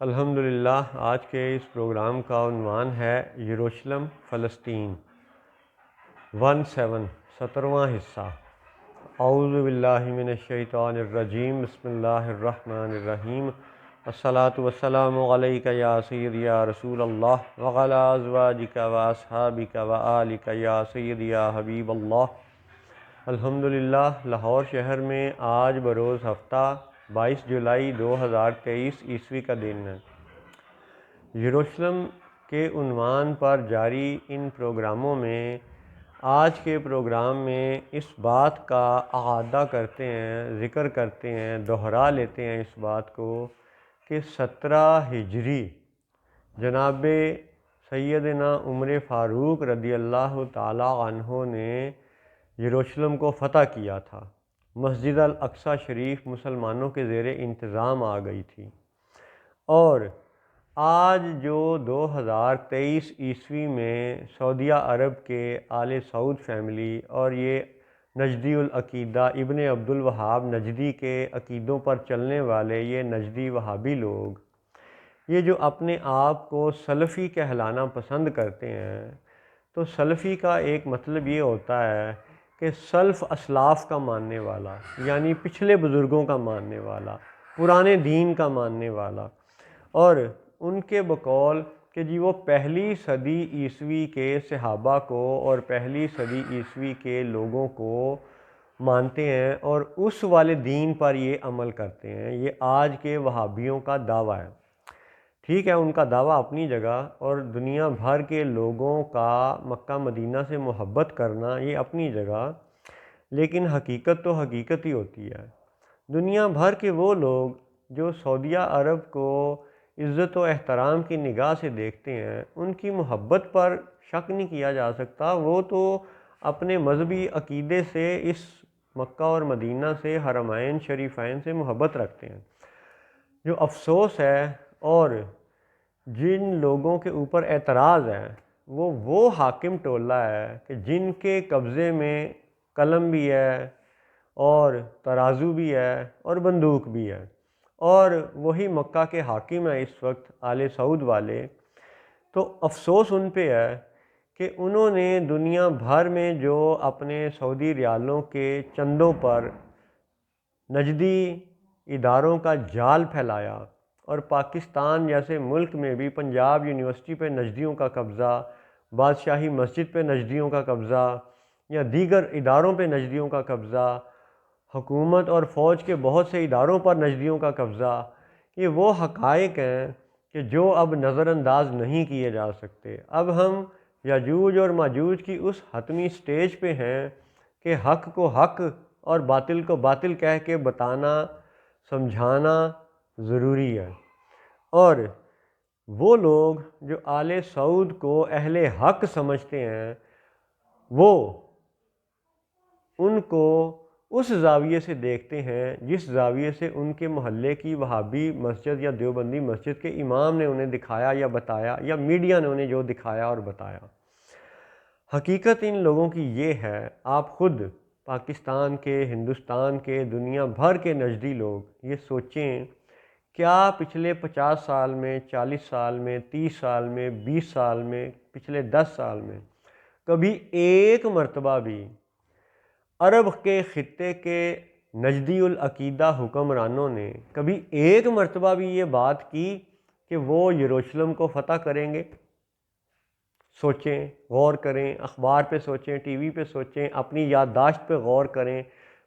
الحمدللہ آج کے اس پروگرام کا عنوان ہے یروشلم فلسطین 17واں حصہ۔ اعوذ باللہ من الشیطان الرجیم، بسم اللہ الرحمن الرحیم۔ الصلاۃ والسلام علیک یا سیدی یا رسول اللہ وعلی ازواجک و اصحابک و آلک یا سیدی یا حبیب اللہ۔ الحمدللہ لاہور شہر میں آج بروز ہفتہ 22 جولائی 2023 عیسوی کا دن ہے۔ یروشلم کے عنوان پر جاری ان پروگراموں میں آج کے پروگرام میں اس بات کا اعادہ کرتے ہیں، ذکر کرتے ہیں، دہرا لیتے ہیں اس بات کو کہ 17 ہجری جناب سیدنا عمر فاروق رضی اللہ تعالی عنہ نے یروشلم کو فتح کیا تھا۔ مسجد الاقصی شریف مسلمانوں کے زیر انتظام آ گئی تھی، اور آج جو 2023 عیسوی میں سعودیہ عرب کے آل سعود فیملی اور یہ نجدی العقیدہ ابن عبد الوہاب نجدی کے عقیدوں پر چلنے والے یہ نجدی وہابی لوگ، یہ جو اپنے آپ کو سلفی کہلانا پسند کرتے ہیں، تو سلفی کا ایک مطلب یہ ہوتا ہے کہ سلف اسلاف کا ماننے والا، یعنی پچھلے بزرگوں کا ماننے والا، پرانے دین کا ماننے والا، اور ان کے بقول کہ جی وہ پہلی صدی عیسوی کے صحابہ کو اور پہلی صدی عیسوی کے لوگوں کو مانتے ہیں اور اس والے دین پر یہ عمل کرتے ہیں۔ یہ آج کے وہابیوں کا دعویٰ ہے۔ ٹھیک ہے، ان کا دعویٰ اپنی جگہ، اور دنیا بھر کے لوگوں کا مکہ مدینہ سے محبت کرنا یہ اپنی جگہ، لیکن حقیقت تو حقیقت ہی ہوتی ہے۔ دنیا بھر کے وہ لوگ جو سعودیہ عرب کو عزت و احترام کی نگاہ سے دیکھتے ہیں، ان کی محبت پر شک نہیں کیا جا سکتا۔ وہ تو اپنے مذہبی عقیدے سے اس مکہ اور مدینہ سے، حرمین شریفین سے محبت رکھتے ہیں۔ جو افسوس ہے اور جن لوگوں کے اوپر اعتراض ہے، وہ حاکم ٹولہ ہے کہ جن کے قبضے میں قلم بھی ہے اور ترازو بھی ہے اور بندوق بھی ہے، اور وہی مکہ کے حاکم ہیں اس وقت آل سعود والے۔ تو افسوس ان پہ ہے کہ انہوں نے دنیا بھر میں جو اپنے سعودی ریالوں کے چندوں پر نجدی اداروں کا جال پھیلایا، اور پاکستان جیسے ملک میں بھی پنجاب یونیورسٹی پہ نجدیوں کا قبضہ، بادشاہی مسجد پہ نجدیوں کا قبضہ، یا دیگر اداروں پہ نجدیوں کا قبضہ، حکومت اور فوج کے بہت سے اداروں پر نجدیوں کا قبضہ، یہ وہ حقائق ہیں کہ جو اب نظر انداز نہیں کیے جا سکتے۔ اب ہم یاجوج اور ماجوج کی اس حتمی سٹیج پہ ہیں کہ حق کو حق اور باطل کو باطل کہہ کے بتانا، سمجھانا ضروری ہے۔ اور وہ لوگ جو آل سعود کو اہل حق سمجھتے ہیں، وہ ان کو اس زاویے سے دیکھتے ہیں جس زاویے سے ان کے محلے کی وہابی مسجد یا دیوبندی مسجد کے امام نے انہیں دکھایا یا بتایا، یا میڈیا نے انہیں جو دکھایا اور بتایا۔ حقیقت ان لوگوں کی یہ ہے، آپ خود پاکستان کے، ہندوستان کے، دنیا بھر کے نجدی لوگ یہ سوچیں، کیا پچھلے 50 سال میں، 40 سال میں، 30 سال میں، 20 سال میں، پچھلے 10 سال میں کبھی ایک مرتبہ بھی عرب کے خطے کے نجدی العقیدہ حکمرانوں نے کبھی ایک مرتبہ بھی یہ بات کی کہ وہ یروشلم کو فتح کریں گے؟ سوچیں، غور کریں، اخبار پہ سوچیں، ٹی وی پہ سوچیں، اپنی یادداشت پہ غور کریں،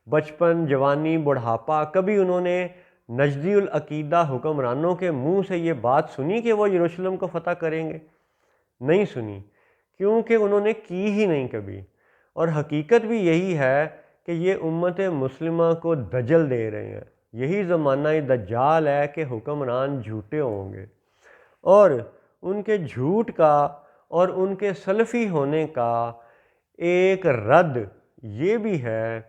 بچپن، جوانی، بڑھاپا، کبھی انہوں نے نجدی العقیدہ حکمرانوں کے منہ سے یہ بات سنی کہ وہ یروشلم کو فتح کریں گے؟ نہیں سنی، کیونکہ انہوں نے کی ہی نہیں کبھی۔ اور حقیقت بھی یہی ہے کہ یہ امت مسلمہ کو دجل دے رہے ہیں۔ یہی زمانہ دجال ہے کہ حکمران جھوٹے ہوں گے، اور ان کے جھوٹ کا اور ان کے سلفی ہونے کا ایک رد یہ بھی ہے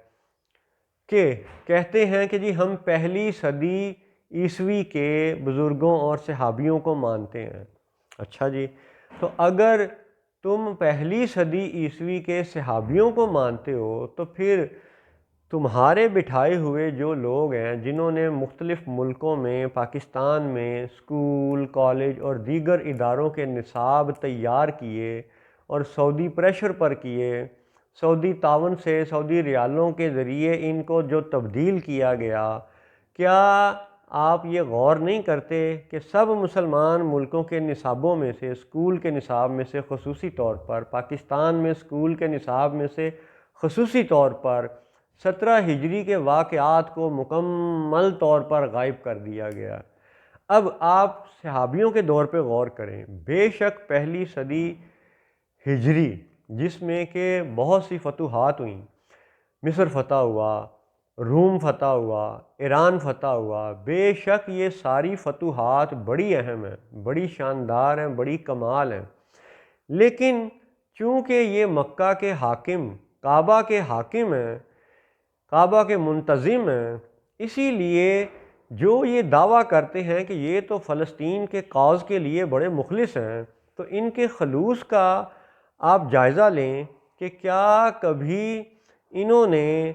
کہ کہتے ہیں کہ جی ہم پہلی صدی عیسوی کے بزرگوں اور صحابیوں کو مانتے ہیں۔ اچھا جی، تو اگر تم پہلی صدی عیسوی کے صحابیوں کو مانتے ہو تو پھر تمہارے بٹھائے ہوئے جو لوگ ہیں جنہوں نے مختلف ملکوں میں، پاکستان میں اسکول، کالج اور دیگر اداروں کے نصاب تیار کیے اور سعودی پریشر پر کیے، سعودی تعاون سے، سعودی ریالوں کے ذریعے ان کو جو تبدیل کیا گیا، کیا آپ یہ غور نہیں کرتے کہ سب مسلمان ملکوں کے نصابوں میں سے، اسکول کے نصاب میں سے خصوصی طور پر، پاکستان میں اسکول کے نصاب میں سے خصوصی طور پر 17 ہجری کے واقعات کو مکمل طور پر غائب کر دیا گیا؟ اب آپ صحابیوں کے دور پہ غور کریں، بے شک پہلی صدی ہجری جس میں کہ بہت سی فتوحات ہوئیں، مصر فتح ہوا، روم فتح ہوا، ایران فتح ہوا، بے شک یہ ساری فتوحات بڑی اہم ہیں، بڑی شاندار ہیں، بڑی کمال ہیں، لیکن چونکہ یہ مکہ کے حاکم، کعبہ کے حاکم ہیں، کعبہ کے منتظم ہیں، اسی لیے جو یہ دعویٰ کرتے ہیں کہ یہ تو فلسطین کے کاز کے لیے بڑے مخلص ہیں، تو ان کے خلوص کا آپ جائزہ لیں کہ کیا کبھی انہوں نے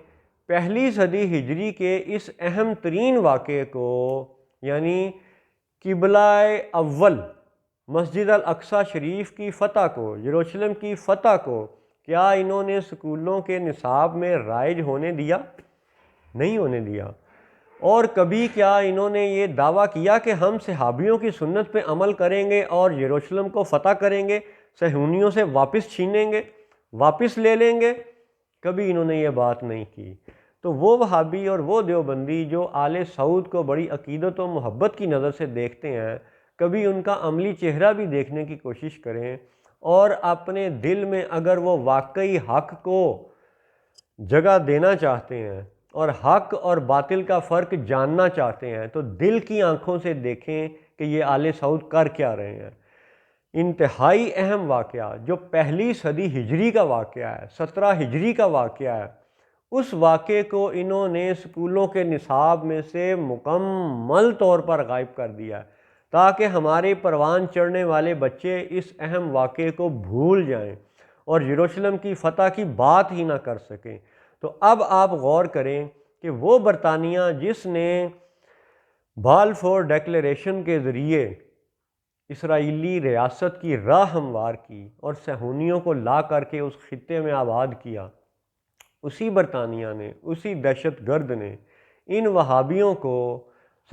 پہلی صدی ہجری کے اس اہم ترین واقعے کو، یعنی قبلہ اول مسجد الاقصی شریف کی فتح کو، یروشلم کی فتح کو، کیا انہوں نے سکولوں کے نصاب میں رائج ہونے دیا؟ نہیں ہونے دیا۔ اور کبھی کیا انہوں نے یہ دعویٰ کیا کہ ہم صحابیوں کی سنت پہ عمل کریں گے اور یروشلم کو فتح کریں گے، صہیونیوں سے واپس چھینیں گے، واپس لے لیں گے؟ کبھی انہوں نے یہ بات نہیں کی۔ تو وہ وہابی اور وہ دیوبندی جو آل سعود کو بڑی عقیدت و محبت کی نظر سے دیکھتے ہیں، کبھی ان کا عملی چہرہ بھی دیکھنے کی کوشش کریں، اور اپنے دل میں اگر وہ واقعی حق کو جگہ دینا چاہتے ہیں اور حق اور باطل کا فرق جاننا چاہتے ہیں، تو دل کی آنکھوں سے دیکھیں کہ یہ آل سعود کر کیا رہے ہیں۔ انتہائی اہم واقعہ جو پہلی صدی ہجری کا واقعہ ہے، 17 ہجری کا واقعہ ہے، اس واقعے کو انہوں نے اسکولوں کے نصاب میں سے مکمل طور پر غائب کر دیا ہے، تاکہ ہمارے پروان چڑھنے والے بچے اس اہم واقعے کو بھول جائیں اور یروشلم کی فتح کی بات ہی نہ کر سکیں۔ تو اب آپ غور کریں کہ وہ برطانیہ جس نے بالفور ڈیکلیریشن کے ذریعے اسرائیلی ریاست کی راہ ہموار کی اور صہیونیوں کو لا کر کے اس خطے میں آباد کیا، اسی برطانیہ نے، اسی دہشت گرد نے ان وہابیوں کو،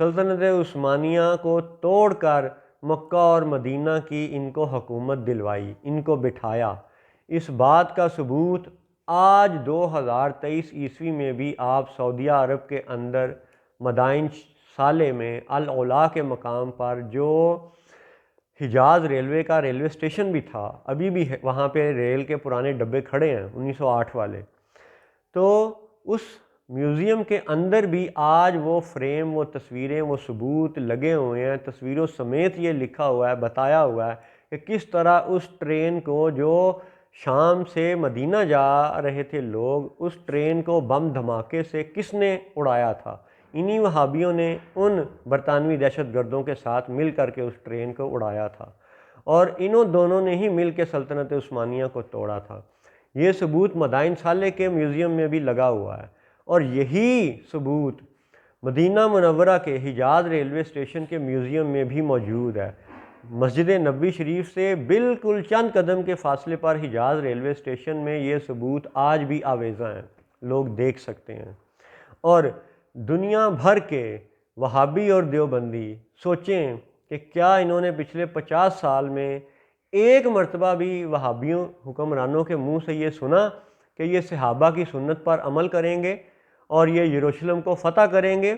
سلطنت عثمانیہ کو توڑ کر مکہ اور مدینہ کی ان کو حکومت دلوائی، ان کو بٹھایا۔ اس بات کا ثبوت آج 2023 عیسوی میں بھی آپ سعودیہ عرب کے اندر مدائن صالح میں العلا کے مقام پر، جو حجاز ریلوے کا ریلوے اسٹیشن بھی تھا، ابھی بھی وہاں پہ ریل کے پرانے ڈبے کھڑے ہیں 1908 والے، تو اس میوزیم کے اندر بھی آج وہ فریم، وہ تصویریں، وہ ثبوت لگے ہوئے ہیں، تصویروں سمیت یہ لکھا ہوا ہے، بتایا ہوا ہے کہ کس طرح اس ٹرین کو، جو شام سے مدینہ جا رہے تھے لوگ، اس ٹرین کو بم دھماکے سے کس نے اڑایا تھا؟ انہی وہابیوں نے ان برطانوی دہشت گردوں کے ساتھ مل کر کے اس ٹرین کو اڑایا تھا، اور انہوں دونوں نے ہی مل کے سلطنت عثمانیہ کو توڑا تھا۔ یہ ثبوت مدائن صالح کے میوزیم میں بھی لگا ہوا ہے، اور یہی ثبوت مدینہ منورہ کے حجاز ریلوے اسٹیشن کے میوزیم میں بھی موجود ہے۔ مسجد نبوی شریف سے بالکل چند قدم کے فاصلے پر حجاز ریلوے اسٹیشن میں یہ ثبوت آج بھی آویزاں ہیں، لوگ دیکھ سکتے ہیں۔ اور دنیا بھر کے وہابی اور دیوبندی سوچیں کہ کیا انہوں نے پچھلے 50 سال میں ایک مرتبہ بھی وہابیوں حکمرانوں کے منہ سے یہ سنا کہ یہ صحابہ کی سنت پر عمل کریں گے اور یہ یروشلم کو فتح کریں گے؟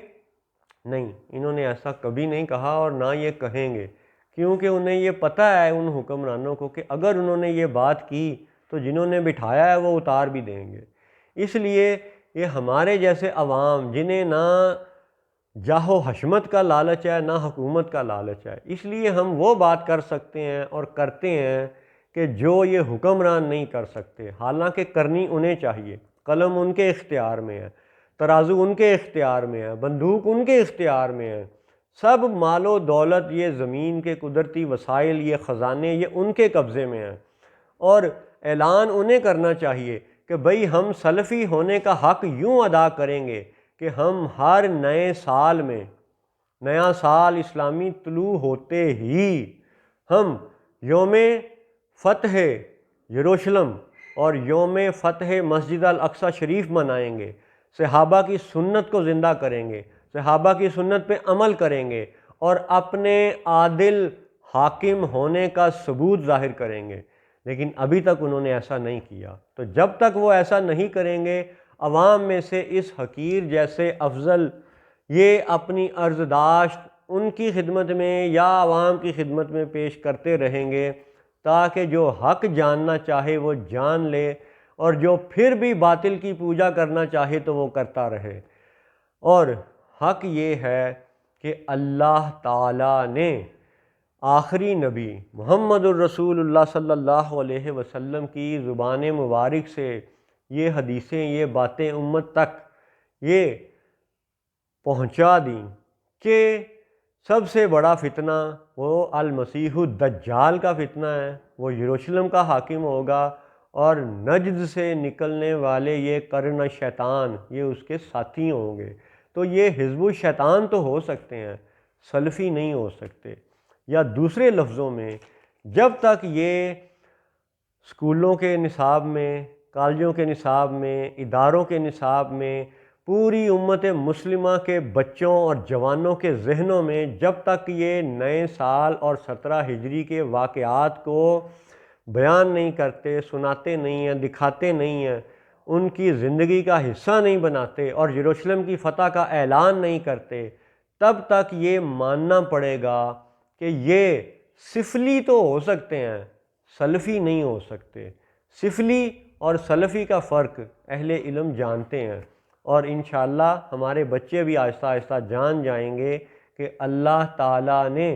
نہیں، انہوں نے ایسا کبھی نہیں کہا اور نہ یہ کہیں گے، کیونکہ انہیں یہ پتہ ہے ان حکمرانوں کو کہ اگر انہوں نے یہ بات کی تو جنہوں نے بٹھایا ہے وہ اتار بھی دیں گے۔ اس لیے یہ ہمارے جیسے عوام، جنہیں نہ جاہ و حشمت کا لالچ ہے نہ حکومت کا لالچ ہے، اس لیے ہم وہ بات کر سکتے ہیں اور کرتے ہیں کہ جو یہ حکمران نہیں کر سکتے، حالانکہ کرنی انہیں چاہیے۔ قلم ان کے اختیار میں ہے، ترازو ان کے اختیار میں ہے، بندوق ان کے اختیار میں ہے، سب مال و دولت، یہ زمین کے قدرتی وسائل، یہ خزانے، یہ ان کے قبضے میں ہیں، اور اعلان انہیں کرنا چاہیے کہ کہ بھئی ہم سلفی ہونے کا حق یوں ادا کریں گے کہ ہم ہر نئے سال میں، نیا سال اسلامی طلوع ہوتے ہی ہم یوم فتح یروشلم اور یوم فتح مسجد الاقصی شریف منائیں گے، صحابہ کی سنت کو زندہ کریں گے، صحابہ کی سنت پہ عمل کریں گے اور اپنے عادل حاکم ہونے کا ثبوت ظاہر کریں گے۔ لیکن ابھی تک انہوں نے ایسا نہیں کیا، تو جب تک وہ ایسا نہیں کریں گے، عوام میں سے اس حقیر جیسے افضل یہ اپنی عرضداشت ان کی خدمت میں یا عوام کی خدمت میں پیش کرتے رہیں گے تاکہ جو حق جاننا چاہے وہ جان لے اور جو پھر بھی باطل کی پوجا کرنا چاہے تو وہ کرتا رہے۔ اور حق یہ ہے کہ اللہ تعالیٰ نے آخری نبی محمد الرسول اللہ صلی اللہ علیہ وسلم کی زبان مبارک سے یہ حدیثیں، یہ باتیں امت تک یہ پہنچا دیں کہ سب سے بڑا فتنہ وہ المسیح الدجال کا فتنہ ہے، وہ یروشلم کا حاکم ہوگا اور نجد سے نکلنے والے یہ قرن شیطان یہ اس کے ساتھی ہوں گے۔ تو یہ حزب الشیطان تو ہو سکتے ہیں، سلفی نہیں ہو سکتے۔ یا دوسرے لفظوں میں جب تک یہ اسکولوں کے نصاب میں، کالجوں کے نصاب میں، اداروں کے نصاب میں پوری امت مسلمہ کے بچوں اور جوانوں کے ذہنوں میں جب تک یہ نئے سال اور 17 ہجری کے واقعات کو بیان نہیں کرتے، سناتے نہیں ہیں، دکھاتے نہیں ہیں، ان کی زندگی کا حصہ نہیں بناتے اور یروشلم کی فتح کا اعلان نہیں کرتے، تب تک یہ ماننا پڑے گا کہ یہ سفلی تو ہو سکتے ہیں، سلفی نہیں ہو سکتے۔ سفلی اور سلفی کا فرق اہل علم جانتے ہیں، اور انشاءاللہ ہمارے بچے بھی آہستہ آہستہ جان جائیں گے کہ اللہ تعالیٰ نے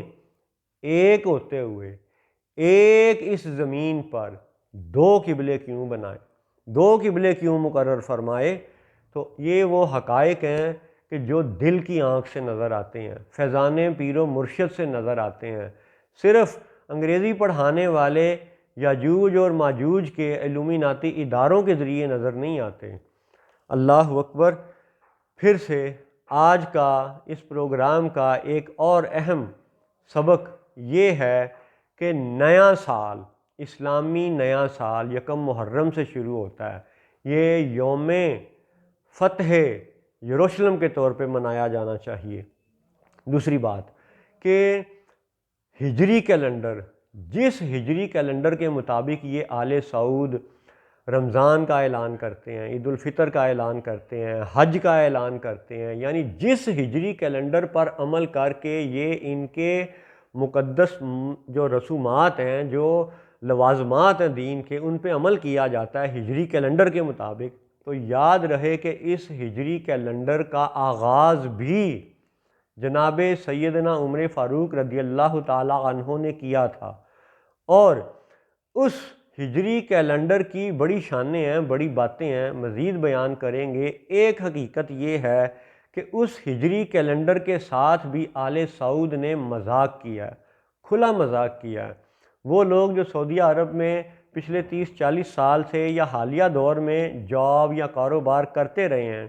ایک ہوتے ہوئے ایک اس زمین پر دو قبلے کیوں بنائے، دو قبلے کیوں مقرر فرمائے۔ تو یہ وہ حقائق ہیں کہ جو دل کی آنکھ سے نظر آتے ہیں، فیضان پیر و مرشد سے نظر آتے ہیں، صرف انگریزی پڑھانے والے یاجوج اور ماجوج کے علومیناتی اداروں کے ذریعے نظر نہیں آتے۔ اللہ اکبر۔ پھر سے آج کا اس پروگرام کا ایک اور اہم سبق یہ ہے کہ نیا سال، اسلامی نیا سال یکم محرم سے شروع ہوتا ہے، یہ یوم فتح یروشلم کے طور پہ منایا جانا چاہیے۔ دوسری بات کہ ہجری کیلنڈر، جس ہجری کیلنڈر کے مطابق یہ آل سعود رمضان کا اعلان کرتے ہیں، عید الفطر کا اعلان کرتے ہیں، حج کا اعلان کرتے ہیں، یعنی جس ہجری کیلنڈر پر عمل کر کے یہ ان کے مقدس جو رسومات ہیں، جو لوازمات ہیں دین کے، ان پہ عمل کیا جاتا ہے ہجری کیلنڈر کے مطابق، تو یاد رہے کہ اس ہجری کیلنڈر کا آغاز بھی جناب سیدنا عمر فاروق رضی اللہ تعالیٰ عنہ نے کیا تھا، اور اس ہجری کیلنڈر کی بڑی شانیں ہیں، بڑی باتیں ہیں، مزید بیان کریں گے۔ ایک حقیقت یہ ہے کہ اس ہجری کیلنڈر کے ساتھ بھی آل سعود نے مذاق کیا ہے، کھلا مذاق کیا ہے۔ وہ لوگ جو سعودیہ عرب میں پچھلے 30-40 سال سے یا حالیہ دور میں جاب یا کاروبار کرتے رہے ہیں،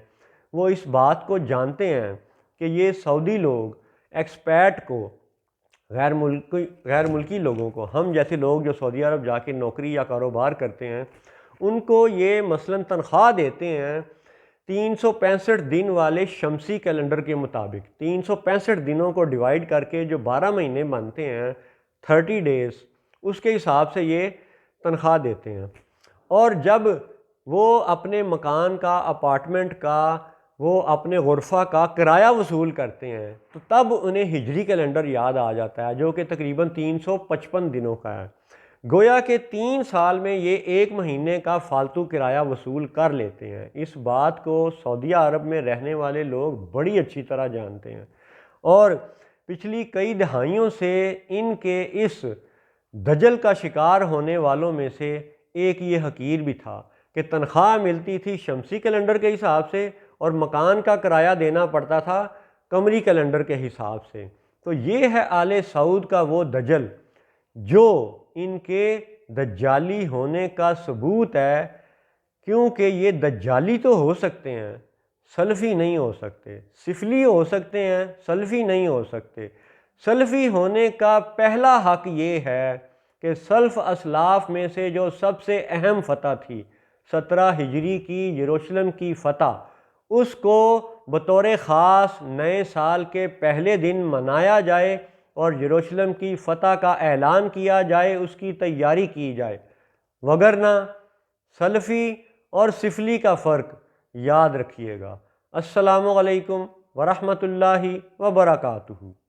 وہ اس بات کو جانتے ہیں کہ یہ سعودی لوگ ایکسپیٹ کو، غیر ملکی لوگوں کو، ہم جیسے لوگ جو سعودی عرب جا کے نوکری یا کاروبار کرتے ہیں، ان کو یہ مثلاً تنخواہ دیتے ہیں 365 دن والے شمسی کیلنڈر کے مطابق۔ 365 دنوں کو ڈیوائیڈ کر کے جو 12 مہینے بنتے ہیں، 30 ڈیز، اس کے حساب سے یہ تنخواہ دیتے ہیں۔ اور جب وہ اپنے مکان کا، اپارٹمنٹ کا، وہ اپنے غرفہ کا کرایہ وصول کرتے ہیں تو تب انہیں ہجری کیلنڈر یاد آ جاتا ہے، جو کہ تقریباً 355 دنوں کا ہے۔ گویا کہ 3 سال میں یہ 1 مہینے کا فالتو کرایہ وصول کر لیتے ہیں۔ اس بات کو سعودیہ عرب میں رہنے والے لوگ بڑی اچھی طرح جانتے ہیں، اور پچھلی کئی دہائیوں سے ان کے اس دجل کا شکار ہونے والوں میں سے ایک یہ حقیر بھی تھا کہ تنخواہ ملتی تھی شمسی کیلنڈر کے حساب سے اور مکان کا کرایہ دینا پڑتا تھا قمری کیلنڈر کے حساب سے۔ تو یہ ہے آل سعود کا وہ دجل جو ان کے دجالی ہونے کا ثبوت ہے کیونکہ یہ دجالی تو ہو سکتے ہیں، سلفی نہیں ہو سکتے، سفلی ہو سکتے ہیں، سلفی نہیں ہو سکتے۔ سلفی ہونے کا پہلا حق یہ ہے کہ سلف اسلاف میں سے جو سب سے اہم فتح تھی 17 ہجری کی یروشلم کی فتح، اس کو بطور خاص نئے سال کے پہلے دن منایا جائے اور یروشلم کی فتح کا اعلان کیا جائے، اس کی تیاری کی جائے۔ وگرنہ سلفی اور سفلی کا فرق یاد رکھیے گا۔ السلام علیکم ورحمۃ اللہ وبرکاتہ۔